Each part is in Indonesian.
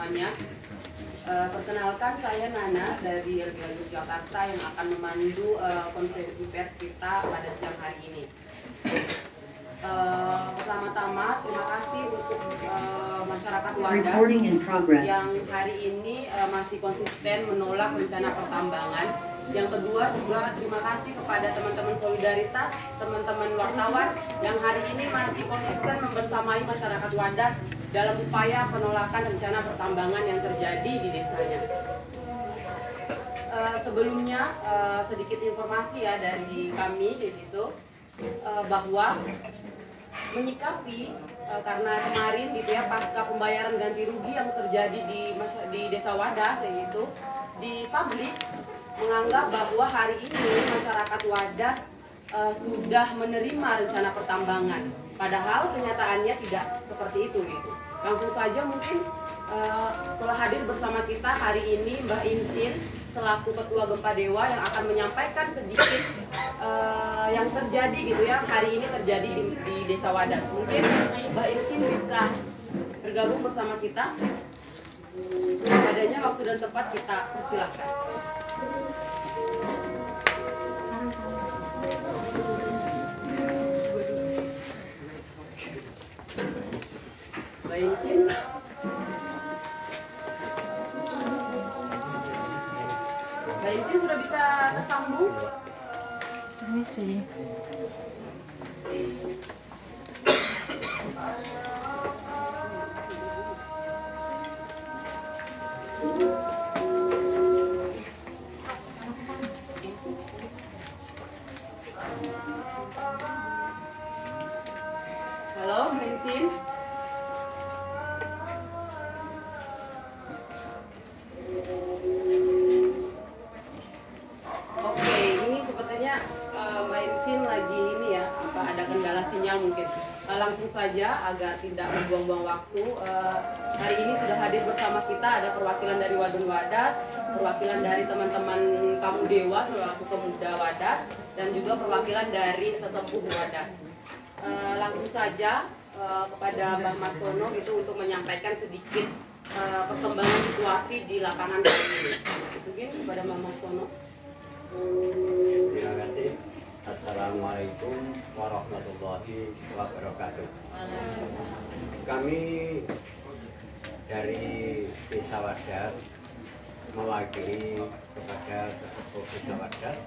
semuanya. Perkenalkan, saya Nana dari LBH Yogyakarta yang akan memandu konferensi pers kita pada siang hari ini. Pertama-tama terima kasih untuk masyarakat Wadas yang hari ini masih konsisten menolak rencana pertambangan. Yang kedua juga terima kasih kepada teman-teman solidaritas, teman-teman wartawan yang hari ini masih konsisten membersamai masyarakat Wadas dalam upaya penolakan rencana pertambangan yang terjadi di desanya. Sebelumnya sedikit informasi ya dari kami gitu, bahwa menyikapi karena kemarin gitu ya pasca pembayaran ganti rugi yang terjadi di Desa Wadas yaitu di publik menganggap bahwa hari ini masyarakat Wadas sudah menerima rencana pertambangan, padahal kenyataannya tidak seperti itu gitu. Langsung saja mungkin telah hadir bersama kita hari ini Mbak Insin selaku Ketua Gempa Dewa yang akan menyampaikan sedikit yang terjadi gitu ya hari ini terjadi di Desa Wadas. Mungkin Mbak Insin bisa bergabung bersama kita. Padanya waktu dan tempat kita persilahkan. Mbak Insin. Mbak Insin sudah bisa tersambung? Ini sih. Halo, Mbak Insin. Oke, ini sepertinya Mbak Insin lagi ini ya, ada kendala sinyal mungkin. Langsung saja agar tidak membuang-buang waktu. Hari ini sudah hadir bersama kita ada perwakilan dari Wadon Wadas, perwakilan dari teman-teman Kamu Dewa selaku pemuda Wadas, dan juga perwakilan dari sesepuh Wadas. Langsung saja kepada Mbak Marsono gitu untuk menyampaikan sedikit perkembangan situasi di lapangan hari ini. Mungkin kepada Mbak Marsono. Terima kasih. Assalamualaikum warahmatullahi wabarakatuh. Kami dari Desa Wadas mewakili kepada sesepuh Desa Wadas.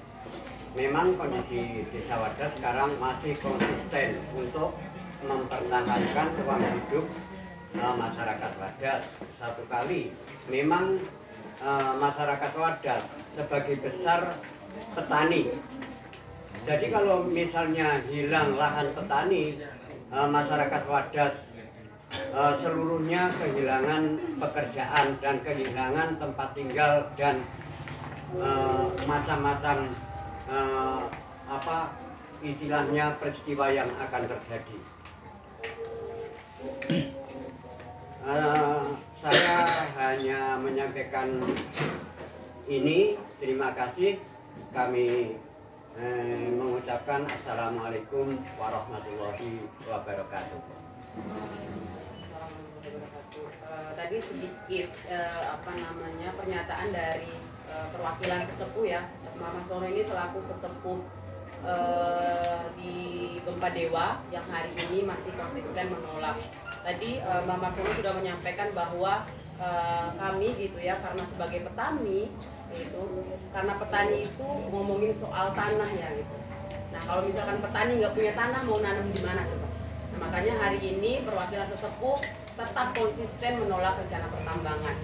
Memang kondisi Desa Wadas sekarang masih konsisten untuk mempertahankan ruang hidup masyarakat Wadas. Satu kali memang masyarakat Wadas sebagai besar petani. Jadi kalau misalnya hilang lahan petani, masyarakat Wadas seluruhnya kehilangan pekerjaan dan kehilangan tempat tinggal dan macam-macam istilahnya peristiwa yang akan terjadi. Saya hanya menyampaikan ini. Terima kasih. Kami mengucapkan Assalamualaikum warahmatullahi wabarakatuh. Tadi sedikit pernyataan dari perwakilan sesepuh ya. Mama Sono ini selaku sesepuh di Gempa Dewa yang hari ini masih konsisten menolak. Tadi Mbak Marsono sudah menyampaikan bahwa kami gitu ya, karena sebagai petani itu, karena petani itu ngomongin soal tanah ya gitu. Nah kalau misalkan petani nggak punya tanah mau nanam di mana coba? Nah, makanya hari ini perwakilan sesepuh tetap konsisten menolak rencana pertambangan.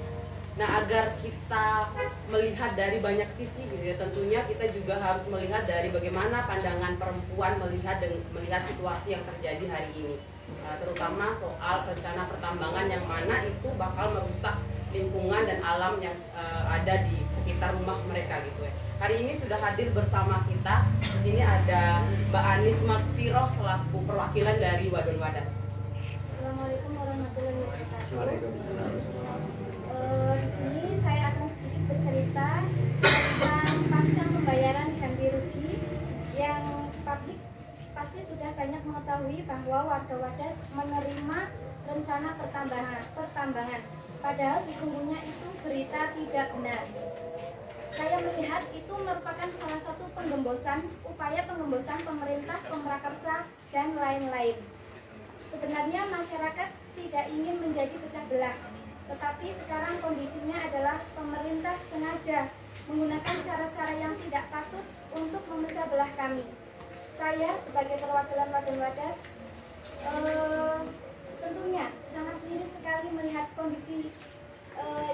Nah agar kita melihat dari banyak sisi gitu ya, tentunya kita juga harus melihat dari bagaimana pandangan perempuan melihat situasi yang terjadi hari ini, terutama soal rencana pertambangan yang mana itu bakal merusak lingkungan dan alam yang ada di sekitar rumah mereka gitu ya. Hari ini sudah hadir bersama kita di sini ada Mbak Anis Makfiroh selaku perwakilan dari Wadon Wadas. Assalamualaikum warahmatullahi wabarakatuh. Di sini saya akan sedikit bercerita tentang pasca pembayaran ganti rugi yang publik pasti sudah banyak mengetahui bahwa warga Wadas menerima rencana pertambangan. Padahal sesungguhnya itu berita tidak benar. Saya melihat itu merupakan salah satu upaya penggembosan pemerintah, pemrakarsa, dan lain-lain. Sebenarnya masyarakat tidak ingin menjadi pecah belah, tetapi sekarang kondisinya adalah pemerintah sengaja menggunakan cara-cara yang tidak patut untuk memecah belah kami. Saya sebagai perwakilan Wadon Wadas tentunya sangat miris sekali melihat kondisi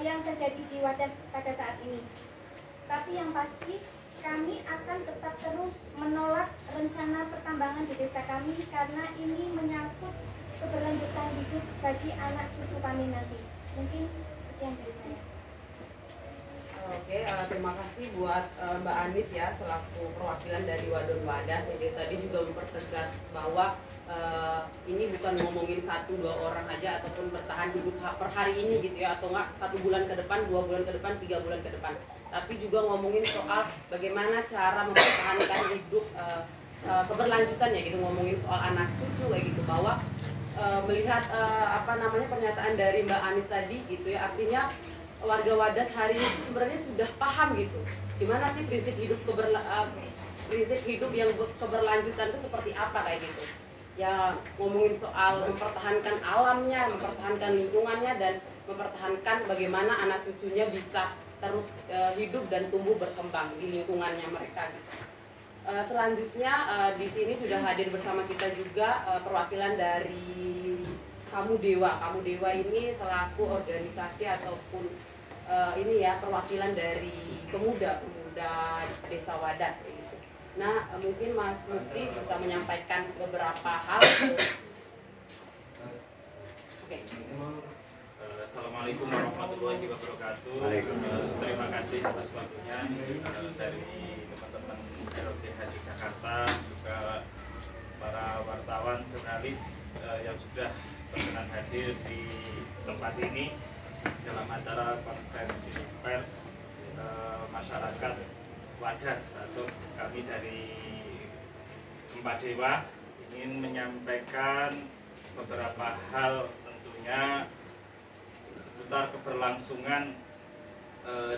yang terjadi di Wadas pada saat ini. Tapi yang pasti kami akan tetap terus menolak rencana pertambangan di desa kami karena ini menyangkut keberlanjutan hidup bagi anak cucu kami nanti. Mungkin sekian dari saya. Oke, terima kasih buat Mbak Anis ya selaku perwakilan dari Wadon Wadas. Jadi tadi juga mempertegas bahwa ini bukan ngomongin 1-2 orang aja ataupun bertahan hidup per hari ini gitu ya, atau enggak 1 bulan ke depan, 2 bulan ke depan, 3 bulan ke depan, tapi juga ngomongin soal bagaimana cara mempertahankan hidup keberlanjutan ya gitu, ngomongin soal anak cucu kayak gitu, bahwa melihat pernyataan dari Mbak Anis tadi gitu ya, artinya warga Wadas hari ini sebenarnya sudah paham gitu gimana sih prinsip hidup yang keberlanjutan itu seperti apa kayak gitu ya, ngomongin soal mempertahankan alamnya, mempertahankan lingkungannya, dan mempertahankan bagaimana anak cucunya bisa terus hidup dan tumbuh berkembang di lingkungannya mereka gitu. Selanjutnya di sini sudah hadir bersama kita juga perwakilan dari Kamu Dewa. Kamu Dewa ini selaku organisasi ataupun ini ya perwakilan dari pemuda Desa Wadas gitu. Nah, mungkin Mas Mufti bisa menyampaikan beberapa hal. Oke. Assalamualaikum warahmatullahi wabarakatuh. Terima kasih atas waktunya dari teman-teman LBH Jakarta, juga para wartawan, jurnalis yang sudah berkenan hadir di tempat ini dalam acara konferensi pers masyarakat Wadas atau kami dari Empat Dewa ingin menyampaikan beberapa hal tentunya seputar keberlangsungan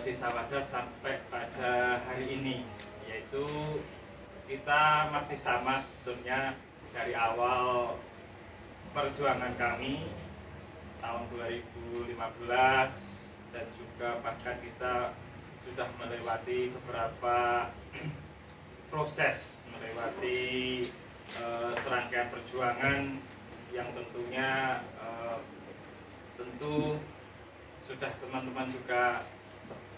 Desa Wadas sampai pada hari ini, yaitu kita masih sama sebetulnya dari awal perjuangan kami tahun 2015 dan juga bahkan kita sudah melewati beberapa proses, melewati serangkaian perjuangan yang tentunya tentu sudah teman-teman juga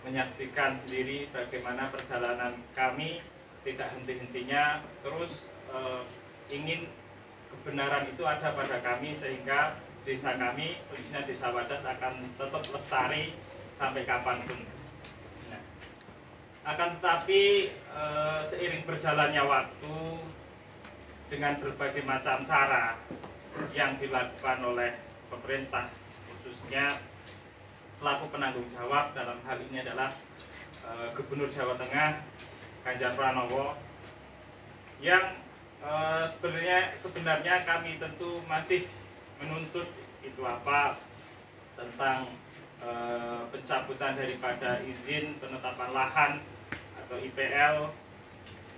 menyaksikan sendiri bagaimana perjalanan kami tidak henti-hentinya terus ingin kebenaran itu ada pada kami sehingga desa kami, khususnya Desa Wadas akan tetap lestari sampai kapanpun. Nah, akan tetapi seiring berjalannya waktu dengan berbagai macam cara yang dilakukan oleh pemerintah, khususnya selaku penanggung jawab dalam hal ini adalah Gubernur Jawa Tengah Ganjar Pranowo, yang sebenarnya kami tentu masih menuntut itu apa tentang pencabutan daripada izin penetapan lahan atau IPL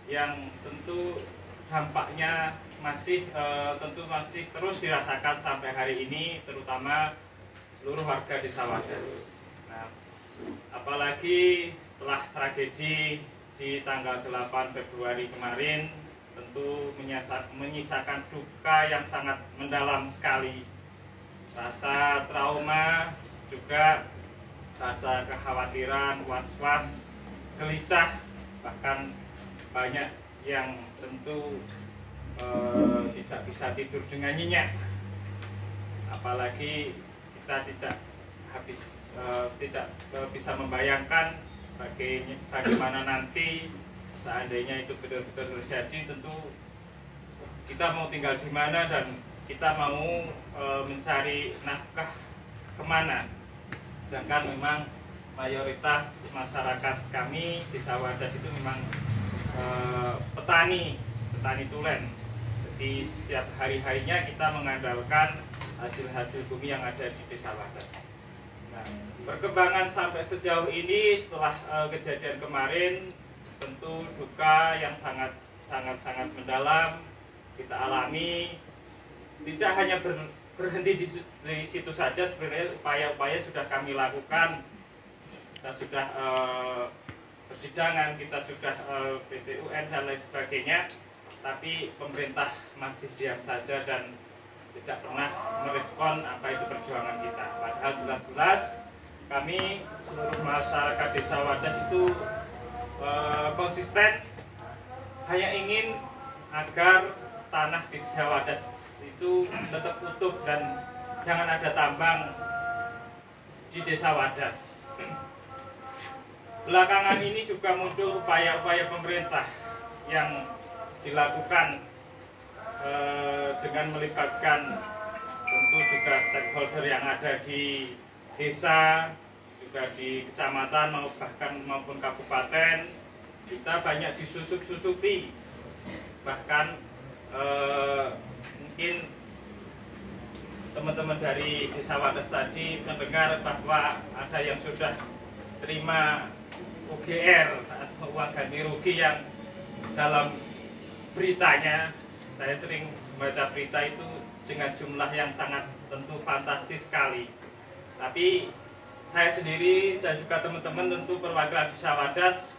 yang tentu dampaknya masih terus dirasakan sampai hari ini, terutama seluruh warga Desa Wadas. Nah, apalagi setelah tragedi di tanggal 8 Februari kemarin tentu menyisakan duka yang sangat mendalam sekali, rasa trauma, juga rasa kekhawatiran, was-was, gelisah, bahkan banyak yang tentu tidak bisa tidur dengan nyenyak. Apalagi kita tidak bisa membayangkan bagaimana nanti seandainya itu betul-betul terjadi, tentu kita mau tinggal di mana dan kita mau mencari nafkah kemana. Sedangkan memang mayoritas masyarakat kami di Desa Wadas itu memang petani tulen. Jadi setiap hari-harinya kita mengandalkan hasil-hasil bumi yang ada di Desa Wadas. Nah, perkembangan sampai sejauh ini setelah kejadian kemarin, tentu duka yang sangat mendalam kita alami. Tidak hanya berhenti di situ saja, sebenarnya upaya-upaya sudah kami lakukan. Kita sudah persidangan, kita sudah PT UN dan lain sebagainya, tapi pemerintah masih diam saja dan tidak pernah merespon apa itu perjuangan kita. Padahal jelas-jelas kami seluruh masyarakat Desa Wadas itu konsisten hanya ingin agar tanah di Desa Wadas itu tetap utuh dan jangan ada tambang di Desa Wadas. Belakangan ini juga muncul upaya-upaya pemerintah yang dilakukan dengan melibatkan tentu juga stakeholder yang ada di desa, juga di kecamatan maupun kabupaten. Kita banyak disusup-susupi, bahkan mungkin teman-teman dari Desa Wadas tadi mendengar bahwa ada yang sudah terima UGR atau uang ganti rugi yang dalam beritanya, saya sering membaca berita itu dengan jumlah yang sangat tentu fantastis sekali. Tapi saya sendiri dan juga teman-teman tentu perwakilan Desa Wadas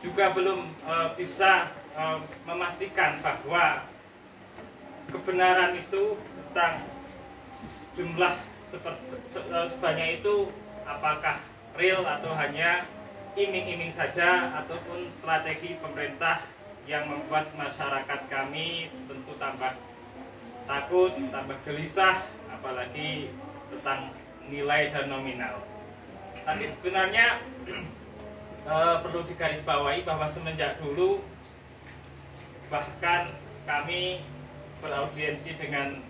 juga belum bisa memastikan bahwa kebenaran itu tentang jumlah sebanyak itu apakah real atau hanya iming-iming saja, ataupun strategi pemerintah yang membuat masyarakat kami tentu tambah takut, tambah gelisah, apalagi tentang nilai dan nominal. Tapi sebenarnya perlu digarisbawahi bahwa semenjak dulu bahkan kami beraudiensi dengan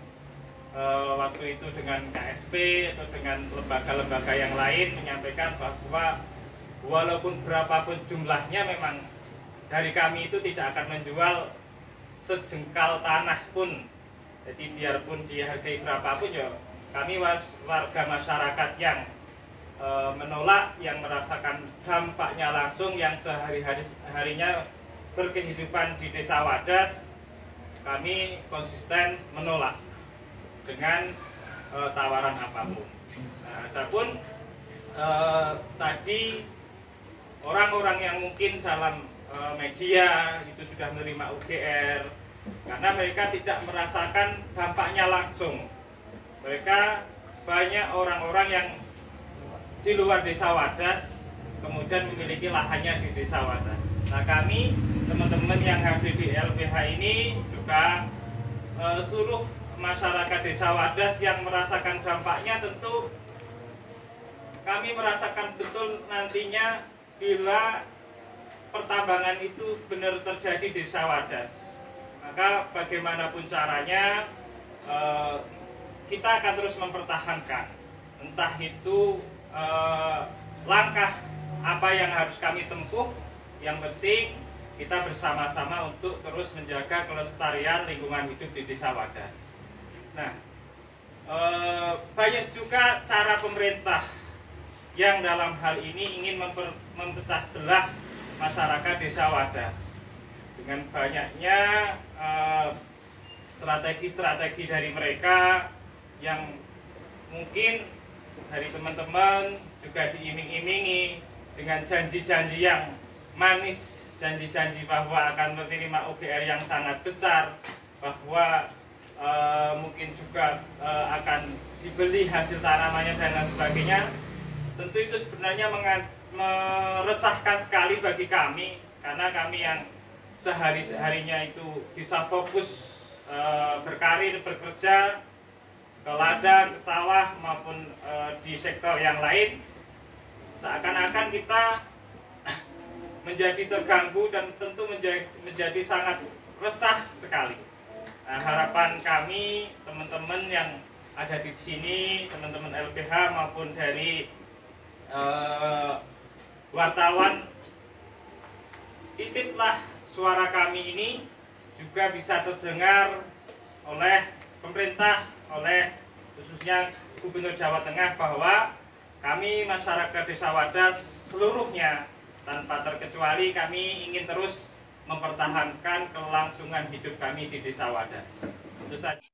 waktu itu dengan KSP atau dengan lembaga-lembaga yang lain menyampaikan bahwa walaupun berapapun jumlahnya memang dari kami itu tidak akan menjual sejengkal tanah pun. Jadi biarpun dihargai berapapun ya kami warga masyarakat yang menolak, yang merasakan dampaknya langsung, yang sehari-harinya berkehidupan di Desa Wadas, kami konsisten menolak dengan tawaran apapun. Nah, adapun tadi orang-orang yang mungkin dalam media itu sudah menerima UGR karena mereka tidak merasakan dampaknya langsung. Mereka banyak orang-orang yang di luar Desa Wadas kemudian memiliki lahannya di Desa Wadas. Nah, kami teman-teman yang hadir di LBH ini juga seluruh masyarakat Desa Wadas yang merasakan dampaknya, tentu kami merasakan betul nantinya bila pertambangan itu benar terjadi di Desa Wadas, maka bagaimanapun caranya kita akan terus mempertahankan, entah itu langkah apa yang harus kami tempuh, yang penting kita bersama-sama untuk terus menjaga kelestarian lingkungan hidup di Desa Wadas. Nah, banyak juga cara pemerintah yang dalam hal ini ingin memecah belah masyarakat Desa Wadas dengan banyaknya strategi-strategi dari mereka yang mungkin dari teman-teman juga diiming-imingi dengan janji-janji yang manis, janji-janji bahwa akan menerima UGR yang sangat besar, bahwa mungkin juga akan dibeli hasil tanamannya dan lain sebagainya. Tentu itu sebenarnya meresahkan sekali bagi kami, karena kami yang sehari-harinya itu bisa fokus berkarir, bekerja ke ladang, ke sawah maupun di sektor yang lain, seakan-akan kita menjadi terganggu dan tentu menjadi sangat resah sekali. Nah, harapan kami teman-teman yang ada di sini, teman-teman LBH maupun dari wartawan, titiplah suara kami ini juga bisa terdengar oleh pemerintah, oleh khususnya Gubernur Jawa Tengah, bahwa kami masyarakat Desa Wadas seluruhnya tanpa terkecuali kami ingin terus mempertahankan kelangsungan hidup kami di Desa Wadas. Itu saja.